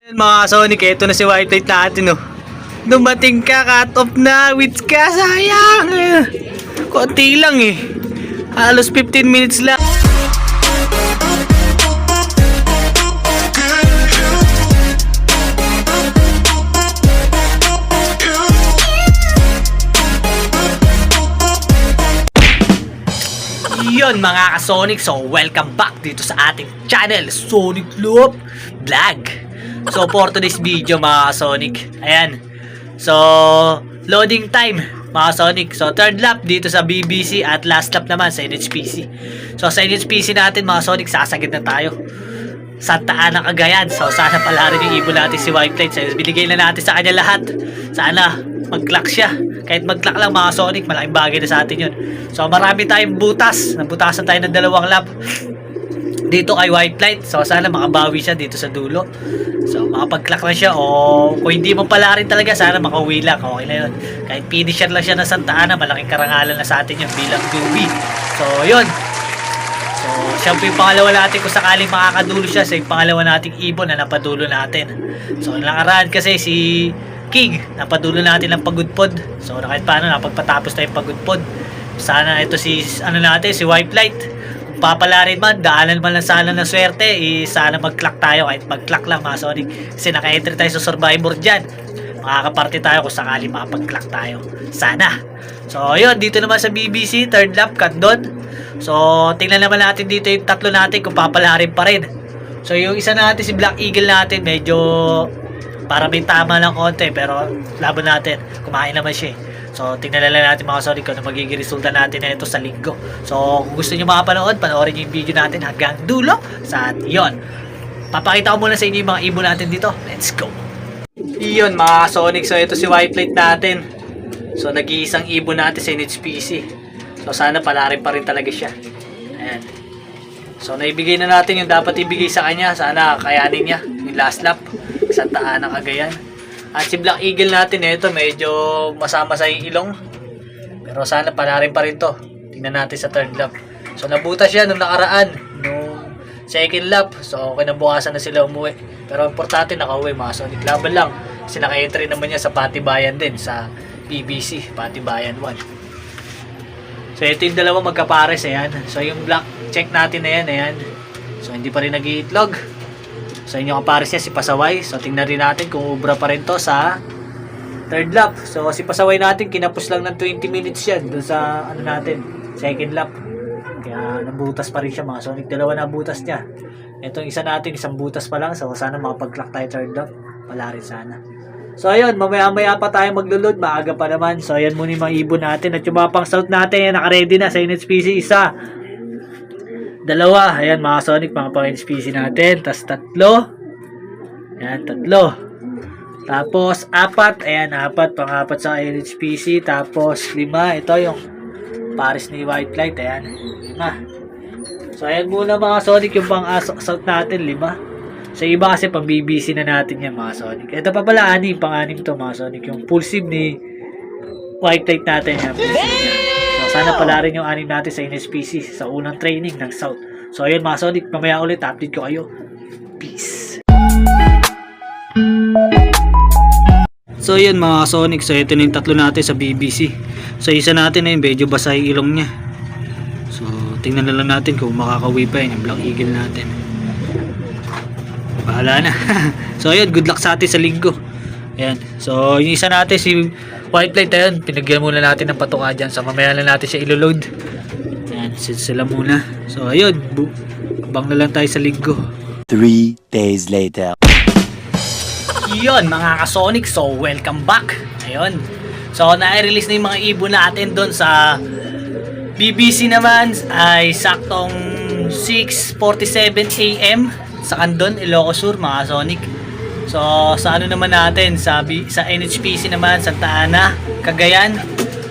Mga Sonic, eto na si White Light natin, oh. Dumating ka, cut off na, wits ka, sayang. Konti lang eh. Halos 15 minutes lang. Yun mga ka-Sonic, so welcome back dito sa ating channel, Sonic Loop Vlog. So for today's video mga ka-Sonic, ayan. So loading time mga ka-Sonic. So third lap dito sa BBC at last lap naman sa NHPC. So sa NHPC natin mga ka-Sonic, sasagad na tayo Santa Ana, Cagayan. So sana pala rin yung ibon natin si White Light. So binigay na natin sa kanya lahat. Sana mag-clock siya. Kahit mag-clock lang mga Sonic, malaking bagay na sa atin yun. So marami tayong butas. Nabutasan tayo ng 2 lap dito kay White Light. So sana makabawi siya dito sa dulo. So makapag-clock lang siya. O kung hindi mo pala rin talaga, sana makauwi lang. Okay na yun. Kahit finisher lang siya ng Santa Ana, malaking karangalan na sa atin yun bilang newbie. So yun. So siyempre yung pangalawa natin, kung sakaling makakadulo siya sa yung pangalawa nating ibon na napadulo natin. So nakaraan kasi si King, napadulo natin ng pagudpod. So kahit paano napagpatapos tayong pagudpod. Sana ito si natin, si White Light. Kung papalarin man, daanan man lang sana ng swerte, sana mag-clock tayo. Kahit mag-clock lang mga Sonic, kasi naka-entry tayo sa Survivor dyan. Makakaparte tayo kung sakali makapag-clock tayo. Sana. So yun, dito naman sa BBC, third lap, cut down. So tingnan naman natin dito yung tatlo natin kung papalarin pa rin. So yung isa natin, si Black Eagle natin, medyo para may tama lang konti, pero laban natin, kumain naman siya. So tingnan na lang natin mga Sonic kung ano magiging resulta natin na ito sa linggo. So kung gusto nyo makapanood, panoorin nyo yung video natin hanggang dulo. Sa yon, papakita ko muna sa inyo yung mga ibon natin dito. Let's go. Iyon mga Sonic, so ito si White Light natin. So nag-iisang ibon natin sa NHPC. So sana palarin pa rin talaga siya. Ayan. So naibigay na natin yung dapat ibigay sa kanya. Sana kayanin niya yung last lap, Santa Ana, Cagayan. At si Black Eagle natin, ito medyo masama sa ilong, pero sana palarin pa rin to. Tingnan natin sa third lap. So nabutas siya nung nakaraan, nung second lap. So kinabukasan na sila umuwi, pero importante nakauwi mga Sonic. Laban lang kasi naka-entry naman niya sa Patibayan din, sa BBC Patibayan 1. So ito yung dalawa magkapares, ayan. So yung black check natin na yan, ayan. So hindi pa rin nag-iitlog. So inyo kapares niya si Pasaway. So tingnan rin natin kung ubra pa rin to sa third lap. So si Pasaway natin, kinapos lang ng 20 minutes yan dun sa ano natin, second lap. Kaya nabutas pa rin siya mga Sonic. Dalawa na butas niya. Itong isa natin, isang butas pa lang. So sana makapag-clock tayo third lap. Wala rin sana. So ayun, mamaya-maya pa tayo maglo-load. Maaga pa naman. So ayan muna yung mga ibon natin. At yung mga pang scout natin, naka-ready na sa NHPC. Isa, dalawa, ayan mga Sonic, mga pang NHPC natin. Tapos tatlo. Ayan, tatlo. Tapos apat, ayan, pang-apat sa NHPC. Tapos 5, ito yung pares ni White Light, ayan, 5. So ayan muna mga Sonic, yung pang-assault natin, 5. So iba kasi pang BBC na natin yan mga Sonic. Ito pa pala, pang-anim to mga Sonic. Yung full sim ni White Light natin, yan, full sim niya. So sana pala rin yung 6 natin sa NHPC sa unang training ng South. So ayun mga Sonic, mamaya ulit update ko kayo. Peace. So yun mga Sonic, so ito na yung tatlo natin sa BBC. So isa natin na yung medyo basa yung ilong niya. So tingnan na lang natin kung makakauwi pa yun, yung Black Eagle natin. Bahala na. So ayun, good luck sa atin sa linggo. Ayan. So yung isa natin si White Light, ayun, pinagyan muna natin ng patuka dyan. So mamaya na natin siya ilo-load. Ayan, sila muna. So ayun, abang na lang tayo sa linggo. 3 days later. Yun mga ka-Sonic, so welcome back. Ayun. So na-release na yung mga ibon natin doon sa BBC naman ay saktong 6:47 AM sa Candon, Ilocos Sur mga Sonic. So sa ano naman natin, sa NHPC naman, Santa Ana, Cagayan.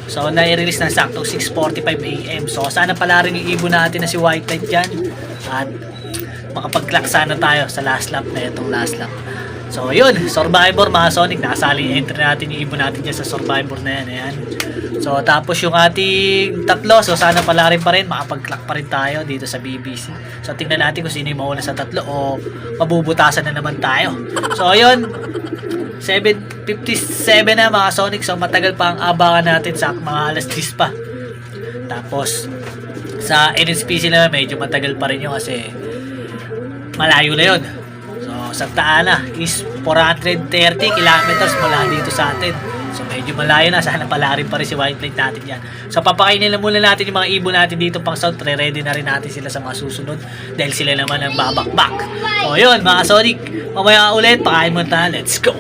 So na-release ng saktong 6:45 AM. So sana pala rin yung ibon natin na si White Light dyan. At makapag-clock sana tayo sa last lap na itong last lap. So yun, Survivor mga Sonic, nakasali entry natin yung ibon natin dyan sa Survivor na yan. Ayan. So, tapos yung ating tatlo, so sana pala rin pa rin, makapag-clock pa rin tayo dito sa BBC. So, tingnan natin kung sino yung mauna sa tatlo o mabubutasan na naman tayo. So, ayun, 7:57 na mga Sonic. So, matagal pa ang abangan natin sa mga alas 10 pa. Tapos, sa NSPC na medyo matagal pa rin yun kasi malayo na yun. So, Santa Ana is 430 kilometers mula dito sa atin. So, medyo malayo na. Sana pala rin pa rin si White Plate natin yan. So, papakainin na muna natin yung mga ibon natin dito pang south. Re-ready na rin natin sila sa mga susunod dahil sila naman ang babakbak. So, yun mga Sonic. Mamaya ulit. Pakain mo tayo. Let's go!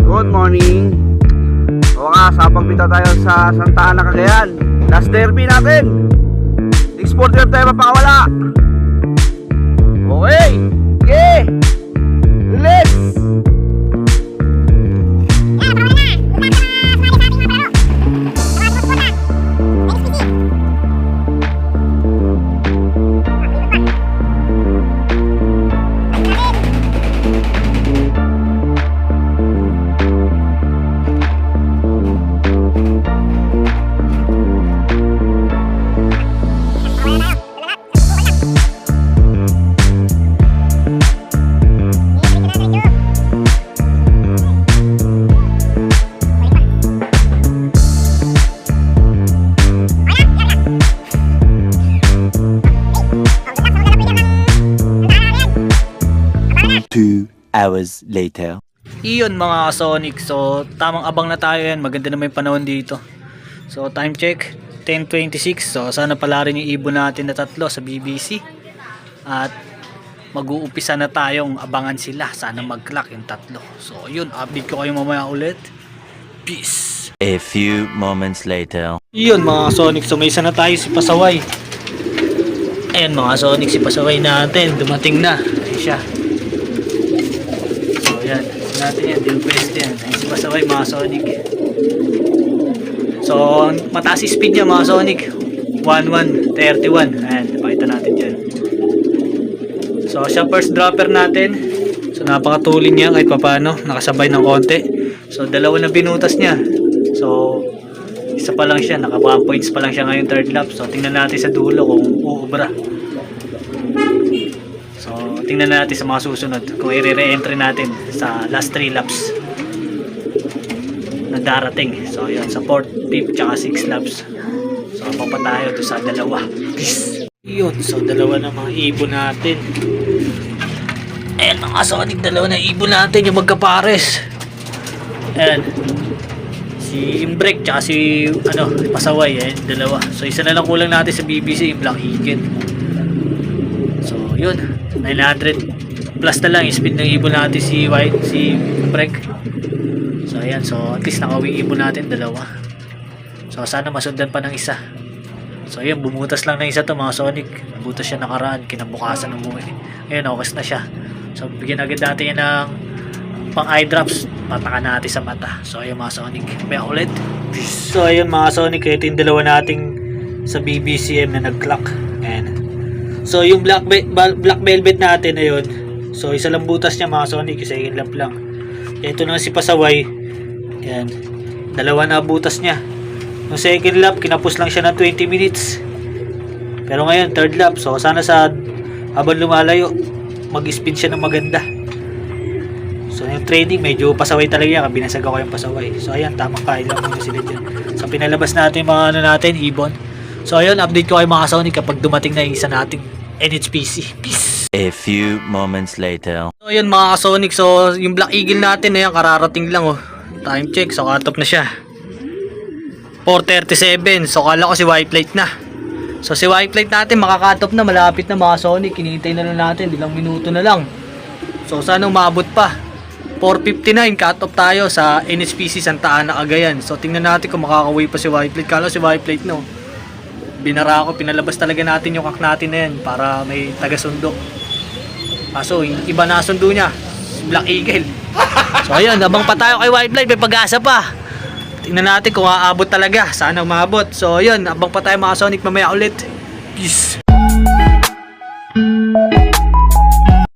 Good morning. O nga, sapagbita tayo sa Santa Ana, Cagayan. Last derby natin. 6:40 tayo mapakawala. Okay. Okay. Let's. Hours later. Iyon mga Sonic. So, tamang abang na tayo yan. Maganda naman yung panahon dito. So, time check. 10:26. So, sana pala rin yung ibon natin na tatlo sa BBC. At mag-uumpisa na tayong abangan sila. Sana mag-clock yung tatlo. So, yun. Update ko kayo mamaya ulit. Peace. A few moments later. Iyon mga Sonic. So, may isa na tayo si Pasaway. Ayan mga Sonic. Si Pasaway natin. Dumating na. Ayan siya. Yan, natin yan, yung best yan. Ayun si Pasaway mga Sonic. So, mataas yung speed niya mga Sonic. 11:31. Ayan, napakita natin dyan. So, siya first dropper natin. So, napakatulin niya kahit papano. Nakasabay ng konti. So, dalawa na binutas niya. So, isa pa lang siya. Naka 1 points pa lang siya ngayon third lap. So, tingnan natin sa dulo kung uubra. So, tingnan natin sa mga susunod kung i-re-entry natin sa last 3 laps na darating. So, yun, sa 4th, 5th, tsaka 6 laps. So, pa tayo doon sa dalawa. Peace! Yun, so dalawa na mga ibon natin. Ayan mga Sonic, dalawa na ibon natin yung magkapares. Ayan. Si Imbrek, tsaka si Pasaway. Ayan, dalawa. So, isa na lang kulang natin sa BBC, yung Black Eagle. So, yun. 900 plus na lang yung speed ng ibon natin si Break. So ayan, so at least nakawing ibon natin dalawa. So sana masundan pa ng isa. So ayan, bumutas lang ng isa to mga Sonic. Butas siya nakaraan, kinabukasan ng umuwi. Ayan, okas na siya. So bigyan agad natin yan ng pang eye drops. Patakan natin sa mata. So ayan mga Sonic, may ulit. So ayan mga Sonic, ito yung dalawa nating sa BBCM na nag-clock. Ayan. So yung black velvet natin na yun. So isa lang butas niya mga Sonic, isa yung lamp lang. Ito na si Pasaway. Yan. Dalawa na butas niya. Yung second lap, kinapos lang siya ng 20 minutes. Pero ngayon, third lap. So sana sa habang lumalayo, mag-speed siya ng maganda. So yung training, medyo Pasaway talaga yan. Binasag ako yung Pasaway. So ayan, tamang kain lang muna sila dyan. So pinalabas natin yung mga natin, ibon. So ayun, update ko kay mga Sonic kapag dumating na yung isa nating NHPC. Peace! A few moments later. So ayun mga Sonic, so yung Black Eagle natin na yan, kararating lang oh. Time check, so cut off na siya. 4:37, so kala ko si White Plate na. So si White Plate natin makaka-cut off na, malapit na mga Sonic. Kinihintay na lang natin, ilang minuto na lang. So sana umabot pa. 4:59, cut off tayo sa NHPC Santa Ana, Cagayan. So tingnan natin kung makakauwi pa si White Plate. Kala si White Plate no. Binara ako, pinalabas talaga natin yung kak natin na yan para may taga-sundo. Kaso, iba na sundo niya, Black Eagle. So ayun, abang pa tayo kay White Plate, may pag-asa pa. Tingnan natin kung aabot talaga, sana umabot. So ayun, abang pa tayo mga Sonic, mamaya ulit. Peace!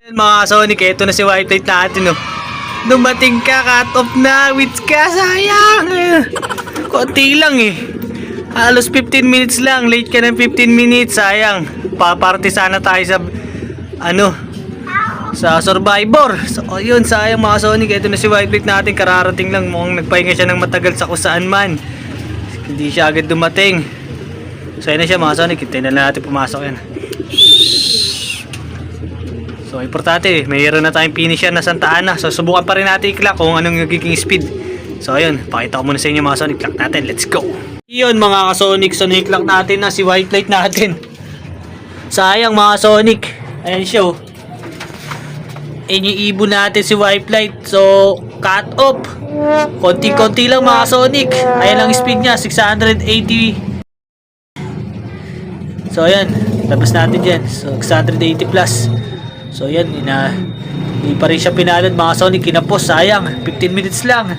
Ayun mga Sonic, ito na si White Plate natin. No? Dumating ka, cut off na. Wits ka, sayang. Konti lang eh. Halos 15 minutes lang. Late ka ng 15 minutes, sayang. Paparty sana tayo sa sa Survivor. So yun, sayang mga Sonic. Ito na si White natin, kararating lang. Mukhang nagpahinga siya ng matagal sa kung saan man. Hindi siya agad dumating. So yun na siya mga Sonic. Hintayin na natin pumasok yan. So importante, mayroon na tayong finisher na Santa Ana. So subukan pa rin natin i-clock kung anong nagiging speed. So ayun, pakita ko muna sa inyo mga Sonic. Clock natin, let's go. Yun mga Sonic, so na-clock natin na si White Light natin. Sayang mga Sonic. Ayan siya. Iniibon natin si White Light. So cut off. Konti-konti lang mga Sonic. Ayan lang speed niya, 680. So ayan, labas natin dyan. So 680 plus. So yan, hindi pa rin siya pinalad mga Sonic. Kinapos, sayang, 15 minutes lang.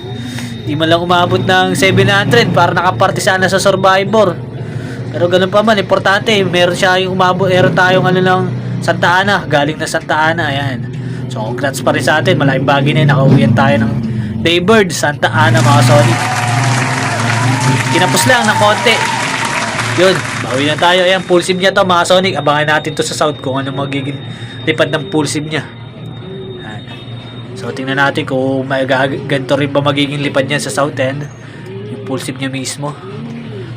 Hindi man lang umabot ng 700 para nakaparty sana sa Survivor. Pero ganun pa man, importante, meron siya yung umabot. Meron tayong ng Santa Ana, galing na Santa Ana. Ayan. So congrats pa rin sa atin, malaking bagay na yun. Nakauwian tayo ng Daybird Santa Ana mga Sonic. Kinapos lang ng konti. Yun, bawi na tayo. Ayan, full sim niya to mga Sonic. Abangan natin to sa South kung ano magiging lipad ng full sim niya. Ayan. So tingnan natin kung ganito rin ba magiging lipad niya sa South End, yung full sim niya mismo.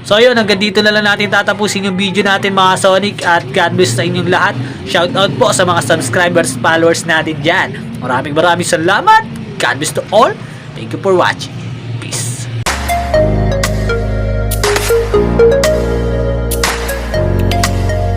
So ayun, hanggang dito na lang natin tatapusin yung video natin mga Sonic. At God bless sa inyong lahat. Shout out po sa mga subscribers, followers natin dyan. Maraming salamat. God bless to all. Thank you for watching.